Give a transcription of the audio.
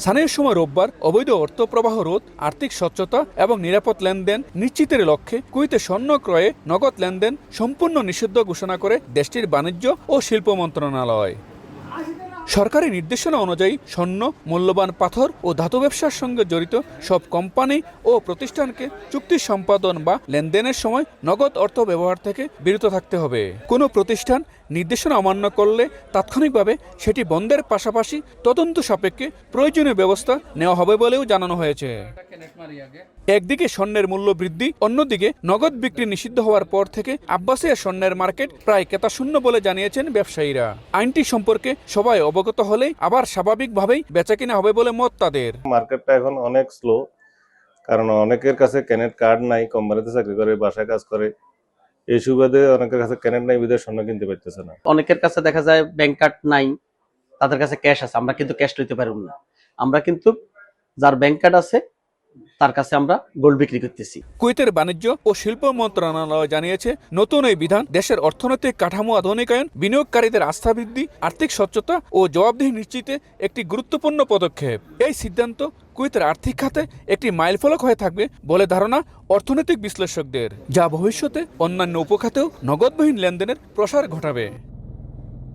স্থানীয় সময় রোববার অবৈধ অর্থ প্রবাহ রোধ, আর্থিক স্বচ্ছতা এবং নিরাপদ লেনদেন নিশ্চিতের লক্ষ্যে কুয়েতে স্বর্ণ ক্রয়ে নগদ লেনদেন সম্পূর্ণ নিষিদ্ধ ঘোষণা করে দেশটির বাণিজ্য ও শিল্প মন্ত্রণালয়। সরকারি নির্দেশনা অনুযায়ী স্বর্ণ, মূল্যবান পাথর ও ধাতু ব্যবসার সঙ্গে জড়িত সব কোম্পানি ও প্রতিষ্ঠানকে চুক্তি সম্পাদন বা লেনদেনের সময় নগদ অর্থ ব্যবহার থেকে বিরত থাকতে হবে। কোনো প্রতিষ্ঠান নির্দেশনা অমান্য করলে তাৎক্ষণিকভাবে সেটি বন্ধের পাশাপাশি তদন্ত সাপেক্ষে প্রয়োজনীয় ব্যবস্থা নেওয়া হবে বলেও জানানো হয়েছে। একদিকে স্বর্ণের মূল্য বৃদ্ধি, অন্যদিকে নগদ বিক্রি নিষিদ্ধ হওয়ার পর থেকে আব্বাসিয়া স্বর্ণের মার্কেট প্রায় ক্রেতাশূন্য বলে জানিয়েছেন ব্যবসায়ীরা। আইনটি সম্পর্কে সবাই অবগত হলেই আবার স্বাভাবিকভাবেই বেচাকেনা হবে বলে মত তাদের। মার্কেটটা এখন অনেক স্লো, কারণ অনেকের কাছে ক্যানেট কার্ড নাই, কোম্পানিতে চাকরি করে, বাসায় কাজ করে, এই সুবাদে অনেকের কাছে ক্যানেট নাই, বিদেশ স্বর্ণ কিনতে পারতেছে না। অনেকের কাছে দেখা যায় ব্যাংক কার্ড নাই, তাদের কাছে ক্যাশ আছে, আমরা কিন্তু ক্যাশ লইতে পারব না। আমরা কিন্তু যার ব্যাংক কার্ড আছে তার কাছে আমরা গোল্ড বিক্রি করতেছি। কুয়েতের বাণিজ্য ও শিল্প মন্ত্রণালয় জানিয়েছে, নতুন এই বিধান দেশের অর্থনৈতিক কাঠামো আধুনিকায়ন, বিনিয়োগকারীদের আস্থা বৃদ্ধি, আর্থিক স্বচ্ছতা ও জবাবদিহি নিশ্চিতে একটি গুরুত্বপূর্ণ পদক্ষেপ। এই সিদ্ধান্ত কুয়েতের আর্থিক খাতে একটি মাইলফলক হয়ে থাকবে বলে ধারণা অর্থনৈতিক বিশ্লেষকদের, যা ভবিষ্যতে অন্যান্য উপখাতেও নগদবিহীন লেনদেনের প্রসার ঘটাবে।